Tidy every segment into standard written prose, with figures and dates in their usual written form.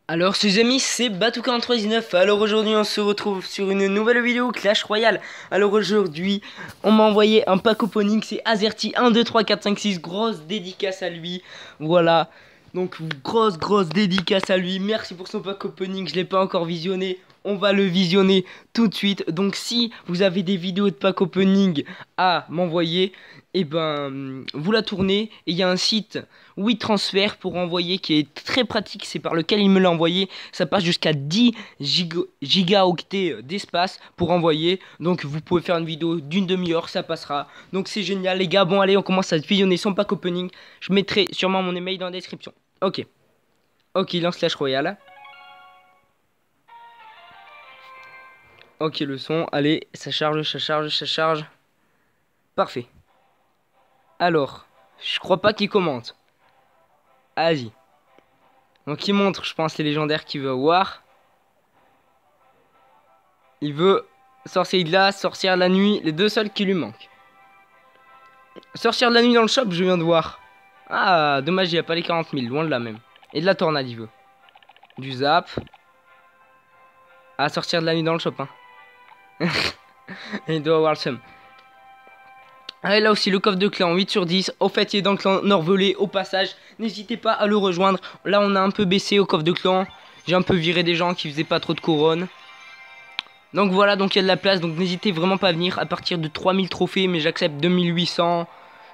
Alors ces amis, c'est Batouka1319. Alors aujourd'hui on se retrouve sur une nouvelle vidéo Clash Royale. Alors aujourd'hui on m'a envoyé un pack opening, c'est Azerty 1, 2, 3, 4, 5, 6. Grosse dédicace à lui. Voilà. Donc grosse dédicace à lui. Merci pour son pack opening, je l'ai pas encore visionné. On va le visionner tout de suite. Donc si vous avez des vidéos de pack opening à m'envoyer, et ben vous la tournez. Et il y a un site WeTransfer pour envoyer qui est très pratique. C'est par lequel il me l'a envoyé. Ça passe jusqu'à 10 gigaoctets d'espace pour envoyer. Donc vous pouvez faire une vidéo d'une demi-heure, ça passera. Donc c'est génial les gars. Bon allez, on commence à visionner son pack opening. Je mettrai sûrement mon email dans la description. Ok. Ok, lance Clash Royale. Ok, le son, allez, ça charge. Parfait. Alors, je crois pas qu'il commente. Vas-y. Donc il montre, je pense, les légendaires qu'il veut avoir. Il veut sorcier de glace, sorcière de la nuit, les deux seuls qui lui manquent. Sorcière de la nuit dans le shop, je viens de voir. Ah, dommage, il n'y a pas les 40 000, loin de là même. Et de la tornade, il veut. Du zap. Ah, sorcière de la nuit dans le shop, hein. Il doit avoir le seum. Ah, et là aussi, le coffre de clan 8 sur 10. Au fait, il est dans le clan Norvelé. Au passage, n'hésitez pas à le rejoindre. Là, on a un peu baissé au coffre de clan. J'ai un peu viré des gens qui faisaient pas trop de couronne. Donc voilà, donc il y a de la place. Donc n'hésitez vraiment pas à venir à partir de 3000 trophées. Mais j'accepte 2800.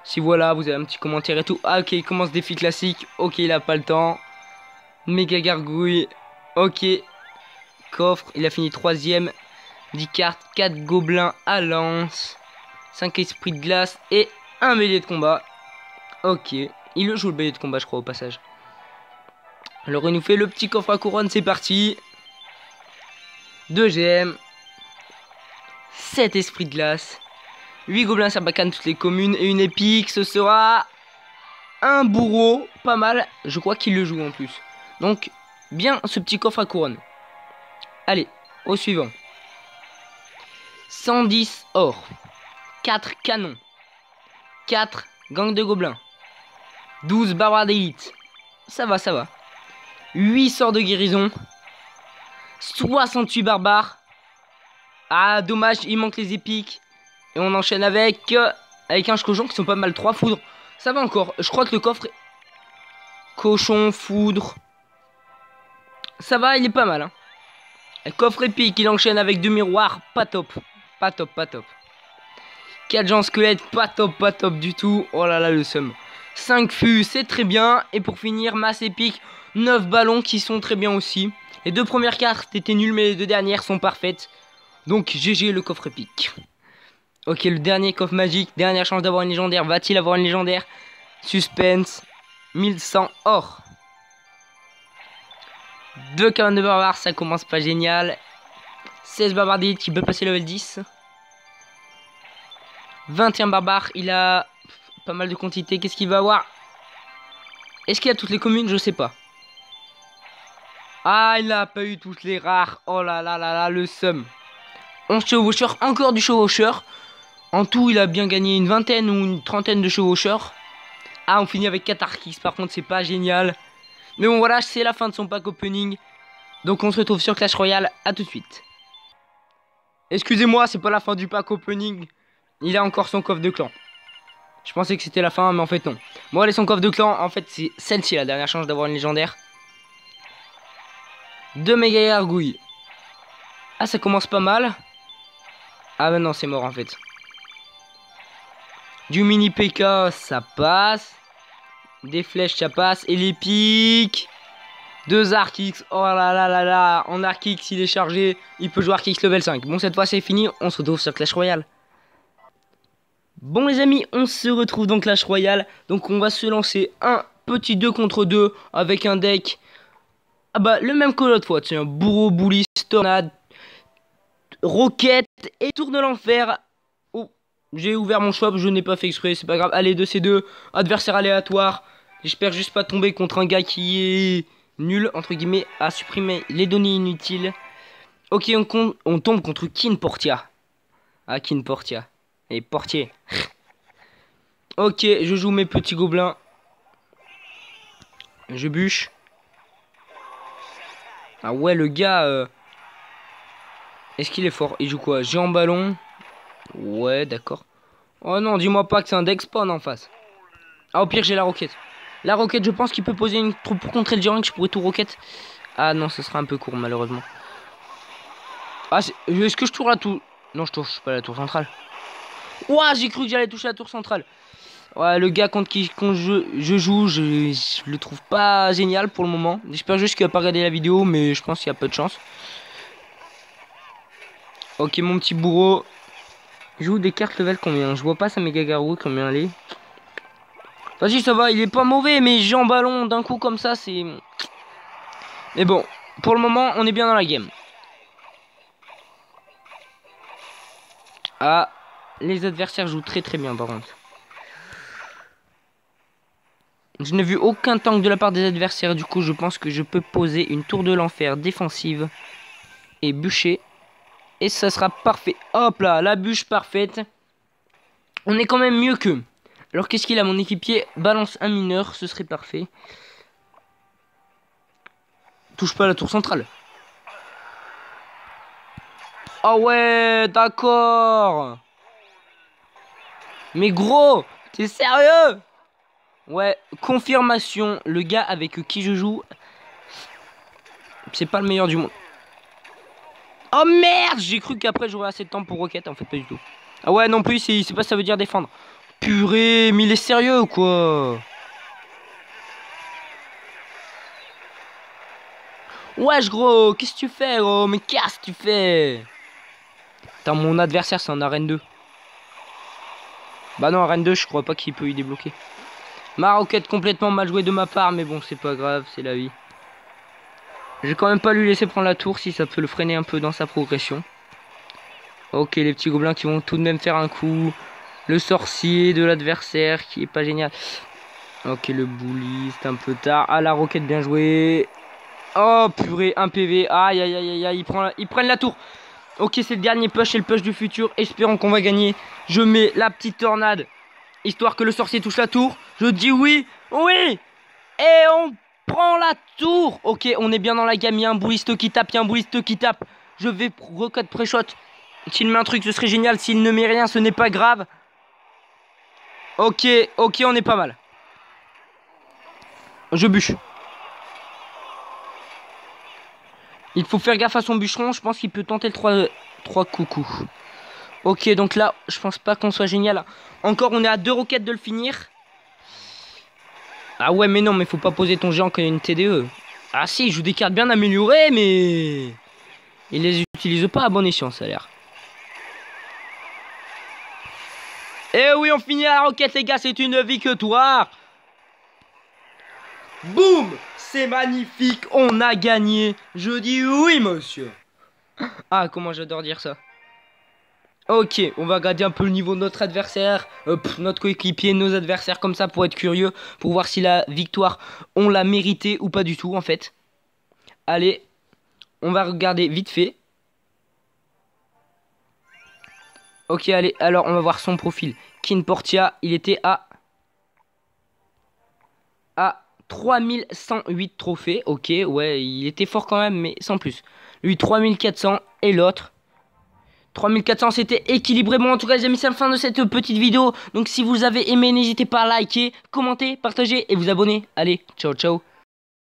Si voilà, vous avez un petit commentaire et tout. Ah, ok, il commence défi classique. Ok, il a pas le temps. Méga gargouille. Ok. Coffre, il a fini 3ème. 10 cartes, 4 gobelins à lance. 5 esprits de glace et un bélier de combat. Ok, il le joue le bélier de combat je crois au passage. Alors il nous fait le petit coffre à couronne, c'est parti. 2 GM. 7 esprits de glace. 8 gobelins sarbacane toutes les communes et une épique. Ce sera un bourreau, pas mal. Je crois qu'il le joue en plus. Donc bien ce petit coffre à couronne. Allez, au suivant. 110 or. 4 canons. 4 gangs de gobelins. 12 barbares d'élite. Ça va, ça va. 8 sorts de guérison. 68 barbares. Ah, dommage, il manque les épiques. Et on enchaîne avec un cochon qui sont pas mal. 3 foudres. Ça va encore. Je crois que le coffre... Cochon, foudre. Ça va, il est pas mal. Hein. Le coffre épique, il enchaîne avec 2 miroirs. Pas top. Pas top, pas top. 4 gens squelettes. Pas top du tout. Oh là là, le seum. 5 fûts, c'est très bien. Et pour finir, masse épique, 9 ballons qui sont très bien aussi. Les 2 premières cartes étaient nulles, mais les 2 dernières sont parfaites. Donc GG le coffre épique. Ok, le dernier coffre magique, dernière chance d'avoir une légendaire. Va-t-il avoir une légendaire? Suspense, 1100 or. 2 cabanes de barbares, ça commence pas génial. 16 barbares d'élite qui peut passer level 10. 21 barbares, il a... pas mal de quantité, qu'est-ce qu'il va avoir? Est-ce qu'il a toutes les communes? Je sais pas. Ah, il n'a pas eu toutes les rares. Oh là là là là, le seum. 11 chevaucheurs, encore du chevaucheur. En tout, il a bien gagné une vingtaine ou une trentaine de chevaucheurs. Ah, on finit avec 4 Archis, par contre, c'est pas génial. Mais bon, voilà, c'est la fin de son pack opening. Donc, on se retrouve sur Clash Royale. À tout de suite. Excusez-moi, c'est pas la fin du pack opening. Il a encore son coffre de clan. Je pensais que c'était la fin, mais en fait non. Bon allez, son coffre de clan, en fait c'est celle-ci la dernière chance d'avoir une légendaire. 2 méga gargouilles. Ah, ça commence pas mal. Ah bah non, c'est mort en fait. Du mini PK, ça passe. Des flèches, ça passe. Et l'épique. 2 Archix. Oh là là là là. En Archix, il est chargé. Il peut jouer Archix level 5. Bon, cette fois c'est fini. On se retrouve sur Clash Royale. Bon les amis, on se retrouve dans Clash Royale. Donc on va se lancer un petit 2 contre 2 avec un deck. Ah bah le même que l'autre fois, c'est un bourreau, bouliste, tornade, roquette et tour de l'enfer. Oh, j'ai ouvert mon shop, je n'ai pas fait exprès, c'est pas grave. Allez, 2C2, adversaire aléatoire. J'espère juste pas tomber contre un gars qui est nul, entre guillemets, à supprimer les données inutiles. Ok, on tombe contre Kin Portia. Ah, Kin Portia. Et portier. Ok, je joue mes petits gobelins. Je bûche. Ah ouais, le gars... Est-ce qu'il est fort? Il joue quoi? Géant ballon. Ouais, d'accord. Oh non, dis-moi pas que c'est un deck spawn en face. Ah, au pire, j'ai la roquette. La roquette, je pense qu'il peut poser une troupe pour contrer le géant et que je pourrais tout roquette. Ah non, ce sera un peu court, malheureusement. Ah, est-ce que je tourne la tour? Non, je touche pas la tour centrale. Ouah, j'ai cru que j'allais toucher la tour centrale. Ouais, le gars contre qui je joue, je le trouve pas génial pour le moment. J'espère juste qu'il va pas regarder la vidéo, mais je pense qu'il y a peu de chance. Ok, mon petit bourreau. Il joue des cartes level combien? Je vois pas sa méga garou combien elle est. Vas-y, ça va, il est pas mauvais, mais j'ai en ballon d'un coup comme ça, c'est... Mais bon, pour le moment, on est bien dans la game. Ah, les adversaires jouent très très bien par contre. Je n'ai vu aucun tank de la part des adversaires, du coup je pense que je peux poser une tour de l'enfer défensive et bûcher. Et ça sera parfait. Hop là, la bûche parfaite. On est quand même mieux qu'eux. Alors qu'est-ce qu'il a mon équipier? Balance un mineur, ce serait parfait. Touche pas à la tour centrale. Ah ouais, d'accord. Mais gros, t'es sérieux? Ouais, confirmation. Le gars avec qui je joue, c'est pas le meilleur du monde. Oh merde, j'ai cru qu'après j'aurais assez de temps pour roquette, en fait pas du tout. Ah ouais, non plus, c'est pas ça veut dire défendre. Purée, mais il est sérieux ou quoi? Wesh gros, qu'est-ce que tu fais gros? Mais qu'est-ce que tu fais? Putain, mon adversaire c'est en arène 2. Bah non, arène 2, je crois pas qu'il peut y débloquer. Ma roquette complètement mal jouée de ma part, mais bon, c'est pas grave, c'est la vie. Je vais quand même pas lui laisser prendre la tour si ça peut le freiner un peu dans sa progression. Ok, les petits gobelins qui vont tout de même faire un coup. Le sorcier de l'adversaire qui est pas génial. Ok, le bully, c'est un peu tard. Ah, la roquette bien jouée. Oh purée, un PV. Aïe aïe aïe aïe, ils prennent la tour. Ok, c'est le dernier push, c'est le push du futur. Espérons qu'on va gagner. Je mets la petite tornade, histoire que le sorcier touche la tour. Je dis oui, oui. Et on prend la tour. Ok, on est bien dans la gamme. Il y a un bouliste qui tape, il y a un bouliste qui tape. Je vais recode pré-shot. S'il met un truc, ce serait génial. S'il ne met rien, ce n'est pas grave. Ok, ok, on est pas mal. Je bûche. Il faut faire gaffe à son bûcheron. Je pense qu'il peut tenter le 3 coucou. Ok, donc là, je pense pas qu'on soit génial. Encore, on est à 2 roquettes de le finir. Ah ouais, mais non, mais faut pas poser ton géant quand il y a une TDE. Ah si, il joue des cartes bien améliorées, mais... il les utilise pas à bon escient, ça a l'air. Eh oui, on finit à la roquette, les gars, c'est une victoire. Boum, c'est magnifique, on a gagné. Je dis oui, monsieur. Ah, comment j'adore dire ça. Ok, on va regarder un peu le niveau de notre adversaire, notre coéquipier, nos adversaires comme ça pour être curieux, pour voir si la victoire, on l'a méritée ou pas du tout en fait. Allez, on va regarder vite fait. Ok, allez, alors on va voir son profil. Kin Portia, il était à 3108 trophées. Ok, ouais, il était fort quand même, mais sans plus. Lui, 3400 et l'autre 3400, c'était équilibré. Bon, en tout cas, les amis, c'est la fin de cette petite vidéo. Donc, si vous avez aimé, n'hésitez pas à liker, commenter, partager et vous abonner. Allez, ciao, ciao.